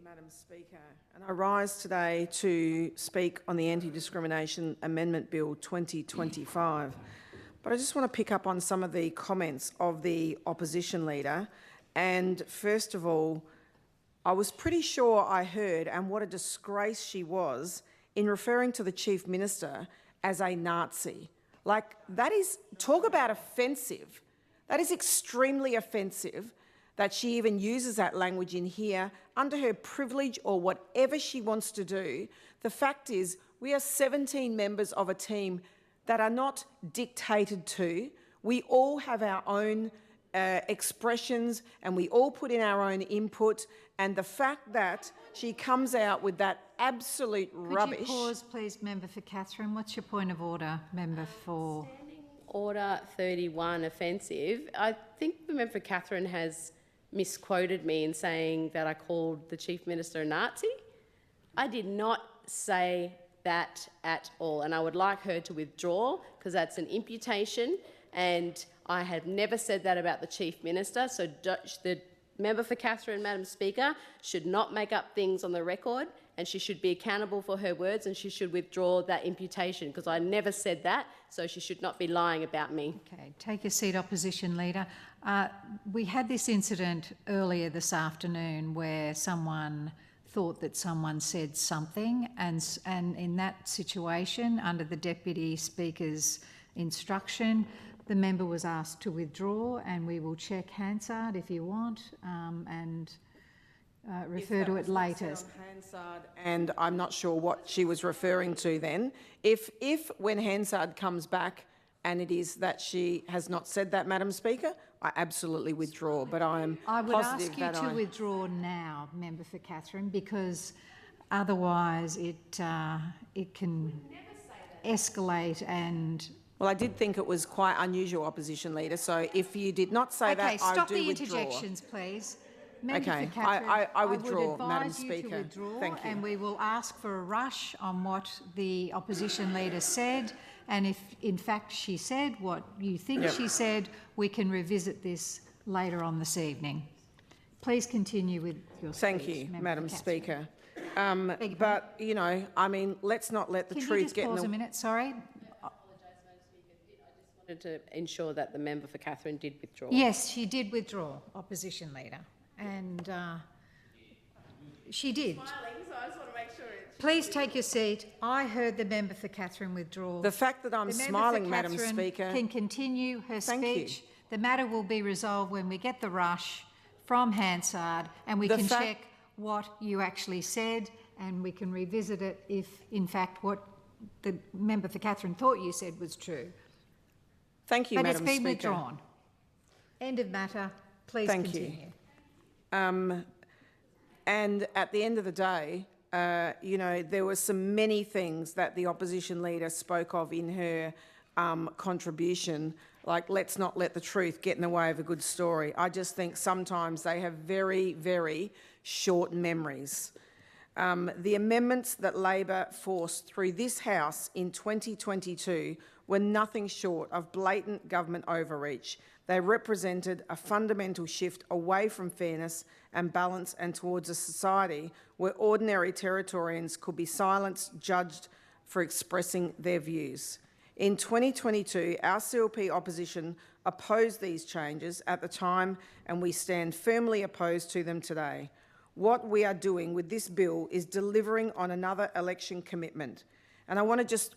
Madam Speaker, and I rise today to speak on the Anti-Discrimination Amendment Bill 2025. But I just want to pick up on some of the comments of the opposition leader. And first of all, I was pretty sure I heard, and what a disgrace she was, in referring to the Chief Minister as a Nazi. Like, that is, talk about offensive. That is extremely offensive that she even uses that language in here under her privilege or whatever she wants to do. The fact is, we are 17 members of a team that are not dictated to. We all have our own expressions and we all put in our own input, and the fact that she comes out with that absolute rubbish... Could you pause, please, Member for Catherine? What's your point of order, Member for... Standing Order 31, offensive. I think the Member for Catherine has misquoted me in saying that I called the Chief Minister a Nazi. I did not say that at all, and I would like her to withdraw because that's an imputation, and I have never said that about the Chief Minister. So the Member for Catherine, Madam Speaker, should not make up things on the record, and she should be accountable for her words, and she should withdraw that imputation because I never said that, so she should not be lying about me. Okay, take your seat, Opposition Leader. We had this incident earlier this afternoon where someone thought that someone said something, and in that situation, under the Deputy Speaker's instruction, the member was asked to withdraw, and we will check Hansard if you want and refer to it later. Hansard, and I'm not sure what she was referring to then. If when Hansard comes back and it is that she has not said that, Madam Speaker, I absolutely withdraw, but I would ask you to withdraw now, Member for Catherine, because otherwise it can escalate and... Well, I did think it was quite unusual, Opposition Leader, so if you did not say that, I do withdraw. Okay, stop the interjections, please. Member okay, for Catherine, I withdraw, Madam Speaker. Speaker. To withdraw, thank you. And we will ask for a rush on what the Opposition Leader said, and if in fact she said what you think she said, we can revisit this later on this evening. Please continue with your speech. Thank you, Member Madam for Speaker. But, you know, I mean, let's not let the truth get... Can you just pause a minute, sorry? To ensure that the Member for Catherine did withdraw. Yes, she did withdraw, Opposition Leader, and she did. Smiling, so I just want to make sure Please take your seat. I heard the Member for Catherine withdraw. The fact that I'm smiling, Madam Speaker... can continue her speech. You. The matter will be resolved when we get the rush from Hansard and we can check what you actually said, and we can revisit it if, in fact, what the Member for Catherine thought you said was true. Thank you, Madam Speaker. But it's been withdrawn. End of matter. Please continue. You. And at the end of the day, you know, there were many things that the opposition leader spoke of in her contribution, like let's not let the truth get in the way of a good story. I just think sometimes they have very, very short memories. The amendments that Labor forced through this House in 2022 were nothing short of blatant government overreach. They represented a fundamental shift away from fairness and balance and towards a society where ordinary Territorians could be silenced, judged for expressing their views. In 2022, our CLP opposition opposed these changes at the time, and we stand firmly opposed to them today. What we are doing with this bill is delivering on another election commitment. And I want to just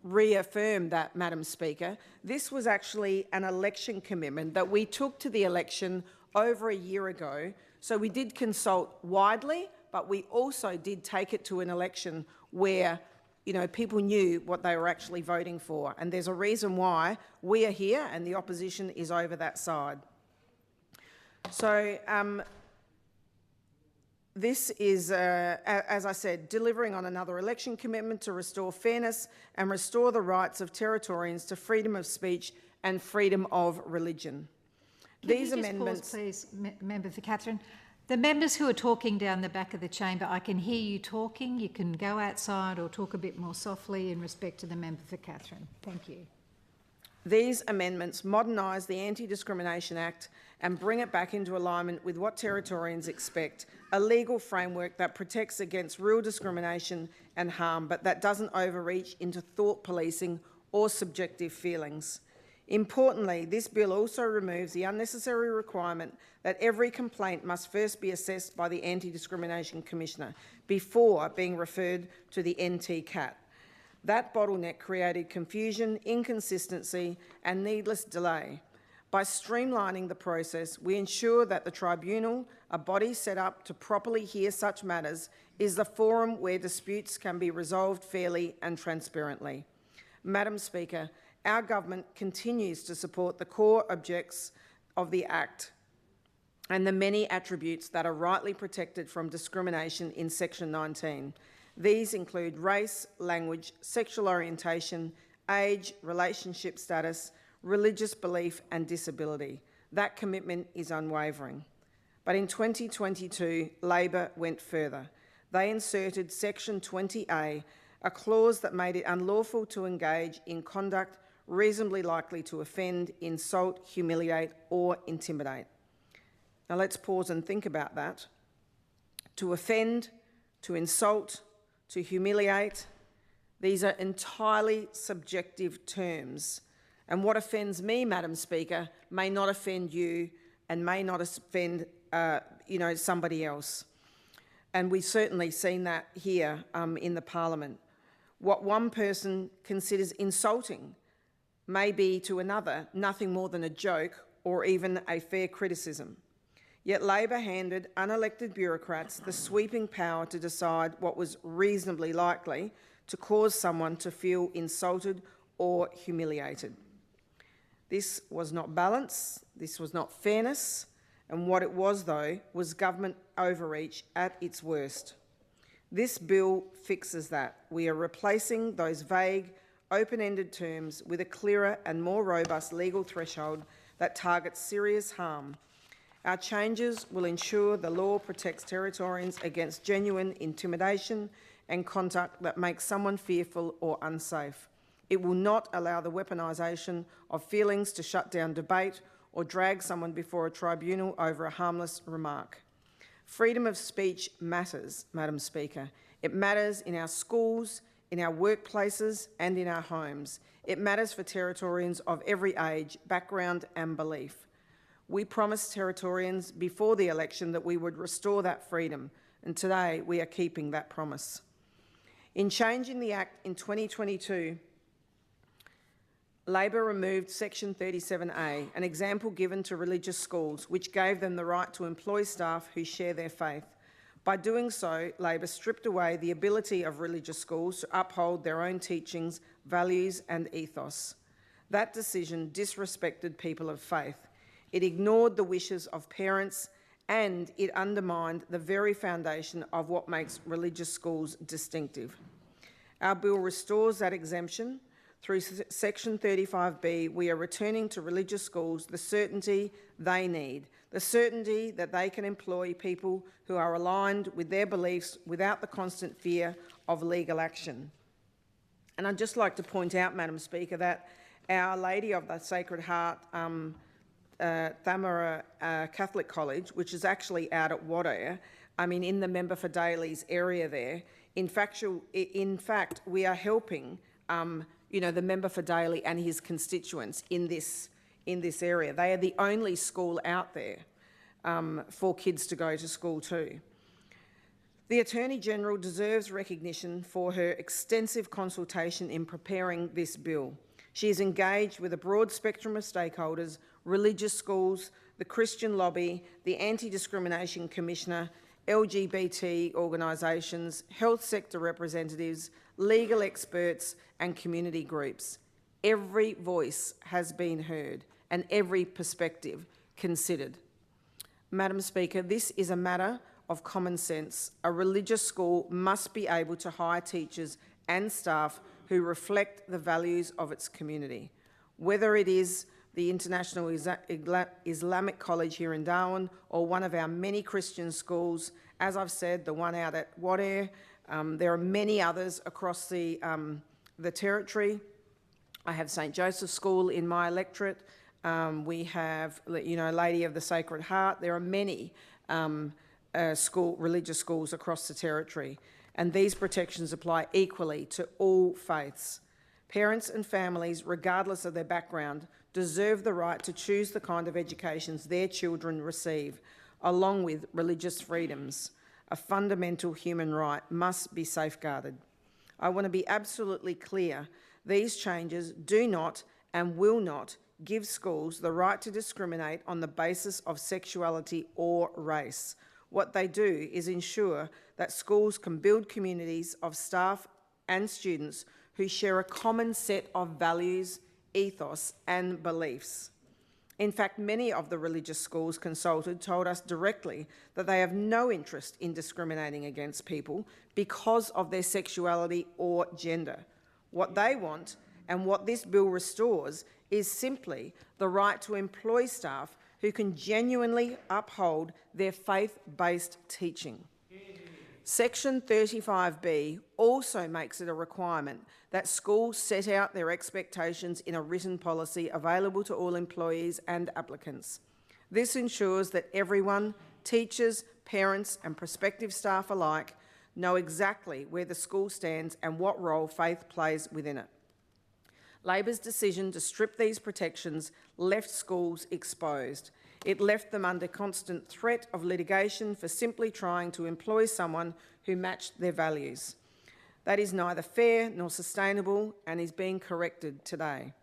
reaffirm that, Madam Speaker. This was actually an election commitment that we took to the election over a year ago. So we did consult widely, but we also did take it to an election where, you know, people knew what they were actually voting for. And there's a reason why we are here and the opposition is over that side. So, this is, as I said, delivering on another election commitment to restore fairness and restore the rights of Territorians to freedom of speech and freedom of religion. These amendments... Pause, please, Member for Catherine. The members who are talking down the back of the chamber, I can hear you talking. You can go outside or talk a bit more softly in respect to the Member for Catherine. Thank you. These amendments modernise the Anti-Discrimination Act and bring it back into alignment with what Territorians expect, a legal framework that protects against real discrimination and harm, but that doesn't overreach into thought policing or subjective feelings. Importantly, this bill also removes the unnecessary requirement that every complaint must first be assessed by the Anti-Discrimination Commissioner before being referred to the NT-CAT. That bottleneck created confusion, inconsistency and needless delay. By streamlining the process, we ensure that the tribunal, a body set up to properly hear such matters, is the forum where disputes can be resolved fairly and transparently. Madam Speaker, our government continues to support the core objects of the Act and the many attributes that are rightly protected from discrimination in Section 19. These include race, language, sexual orientation, age, relationship status, religious belief and disability. That commitment is unwavering. But in 2022, Labor went further. They inserted Section 20A, a clause that made it unlawful to engage in conduct reasonably likely to offend, insult, humiliate or intimidate. Now let's pause and think about that. To offend, to insult, to humiliate, these are entirely subjective terms. And what offends me, Madam Speaker, may not offend you and may not offend somebody else. And we've certainly seen that here in the Parliament. What one person considers insulting may be to another nothing more than a joke or even a fair criticism. Yet Labor handed unelected bureaucrats the sweeping power to decide what was reasonably likely to cause someone to feel insulted or humiliated. This was not balance, this was not fairness, and what it was, though, was government overreach at its worst. This bill fixes that. We are replacing those vague, open-ended terms with a clearer and more robust legal threshold that targets serious harm. Our changes will ensure the law protects Territorians against genuine intimidation and conduct that makes someone fearful or unsafe. It will not allow the weaponisation of feelings to shut down debate or drag someone before a tribunal over a harmless remark. Freedom of speech matters, Madam Speaker. It matters in our schools, in our workplaces and in our homes. It matters for Territorians of every age, background and belief. We promised Territorians before the election that we would restore that freedom, and today we are keeping that promise. In changing the Act in 2022, Labor removed Section 37A, an example given to religious schools, which gave them the right to employ staff who share their faith. By doing so, Labor stripped away the ability of religious schools to uphold their own teachings, values and ethos. That decision disrespected people of faith. It ignored the wishes of parents and it undermined the very foundation of what makes religious schools distinctive. Our bill restores that exemption. Through Section 35B, we are returning to religious schools the certainty they need, the certainty that they can employ people who are aligned with their beliefs without the constant fear of legal action. And I'd just like to point out, Madam Speaker, that Our Lady of the Sacred Heart Thamara Catholic College, which is actually out at Wadeye, in the Member for Daly's area there. In fact, we are helping, the Member for Daly and his constituents in this area. They are the only school out there for kids to go to school to. The Attorney-General deserves recognition for her extensive consultation in preparing this bill. She is engaged with a broad spectrum of stakeholders, religious schools, the Christian lobby, the Anti-Discrimination Commissioner, LGBT organisations, health sector representatives, legal experts and community groups. Every voice has been heard and every perspective considered. Madam Speaker, this is a matter of common sense. A religious school must be able to hire teachers and staff who reflect the values of its community. Whether it is the International Islamic College here in Darwin or one of our many Christian schools, as I've said, the one out at Wadeye, there are many others across the Territory. I have St Joseph's School in my electorate. We have, Lady of the Sacred Heart. There are many religious schools across the territory, and these protections apply equally to all faiths. Parents and families, regardless of their background, deserve the right to choose the kind of educations their children receive, along with religious freedoms. A fundamental human right must be safeguarded. I want to be absolutely clear. These changes do not and will not give schools the right to discriminate on the basis of sexuality or race. What they do is ensure that schools can build communities of staff and students who share a common set of values, ethos and beliefs. In fact, many of the religious schools consulted told us directly that they have no interest in discriminating against people because of their sexuality or gender. What they want, and what this bill restores, is simply the right to employ staff who can genuinely uphold their faith-based teaching. Section 35B also makes it a requirement that schools set out their expectations in a written policy available to all employees and applicants. This ensures that everyone, teachers, parents and prospective staff alike, know exactly where the school stands and what role faith plays within it. Labor's decision to strip these protections left schools exposed. It left them under constant threat of litigation for simply trying to employ someone who matched their values. That is neither fair nor sustainable and is being corrected today.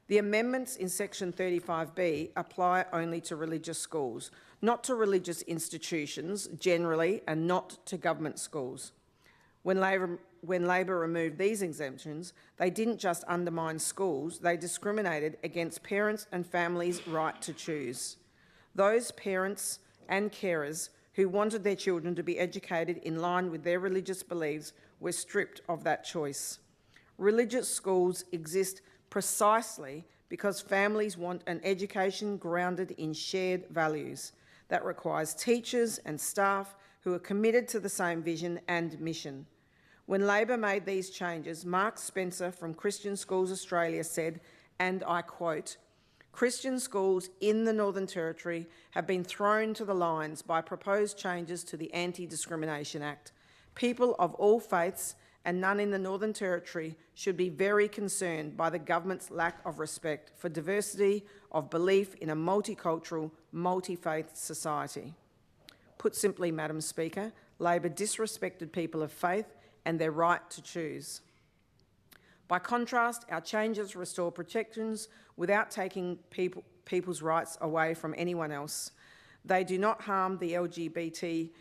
The amendments in Section 35B apply only to religious schools, not to religious institutions generally and not to government schools. When Labor removed these exemptions, they didn't just undermine schools, they discriminated against parents and families' right to choose. Those parents and carers who wanted their children to be educated in line with their religious beliefs were stripped of that choice. Religious schools exist precisely because families want an education grounded in shared values that requires teachers and staff who are committed to the same vision and mission. When Labor made these changes, Mark Spencer from Christian Schools Australia said, and I quote, "Christian schools in the Northern Territory have been thrown to the lions by proposed changes to the Anti-Discrimination Act. People of all faiths and none in the Northern Territory should be very concerned by the government's lack of respect for diversity of belief in a multicultural, multi-faith society." Put simply, Madam Speaker, Labor disrespected people of faith and their right to choose. By contrast, our changes restore protections without taking people's rights away from anyone else. They do not harm the LGBTQ+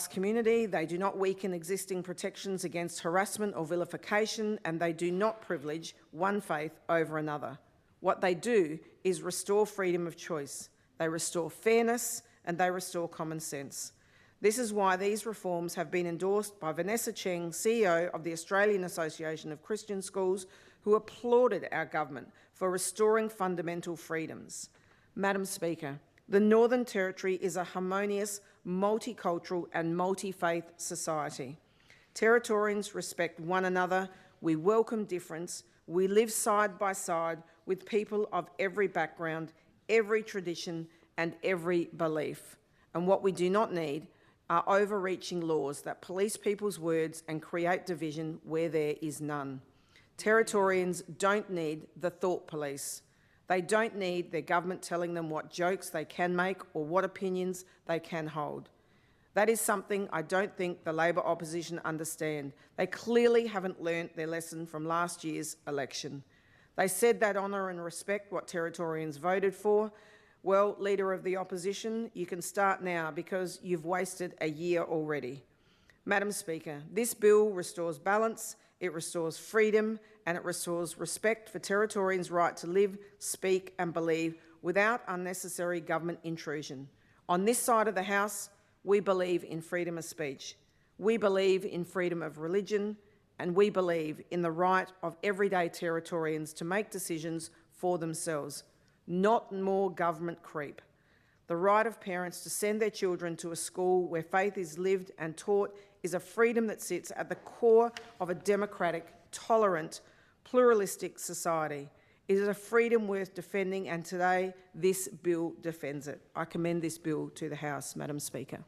community, they do not weaken existing protections against harassment or vilification, and they do not privilege one faith over another. What they do is restore freedom of choice. They restore fairness and they restore common sense. This is why these reforms have been endorsed by Vanessa Cheng, CEO of the Australian Association of Christian Schools, who applauded our government for restoring fundamental freedoms. Madam Speaker, the Northern Territory is a harmonious, multicultural and multi-faith society. Territorians respect one another, we welcome difference, we live side by side with people of every background, every tradition and every belief. And what we do not need are overreaching laws that police people's words and create division where there is none. Territorians don't need the thought police. They don't need their government telling them what jokes they can make or what opinions they can hold. That is something I don't think the Labor opposition understand. They clearly haven't learnt their lesson from last year's election. They said they'd honour and respect what Territorians voted for. Well, Leader of the Opposition, you can start now because you've wasted a year already. Madam Speaker, this bill restores balance, it restores freedom and it restores respect for Territorians' right to live, speak and believe without unnecessary government intrusion. On this side of the House, we believe in freedom of speech. We believe in freedom of religion and we believe in the right of everyday Territorians to make decisions for themselves. Not more government creep. The right of parents to send their children to a school where faith is lived and taught is a freedom that sits at the core of a democratic, tolerant, pluralistic society. It is a freedom worth defending, and today this bill defends it. I commend this bill to the House, Madam Speaker.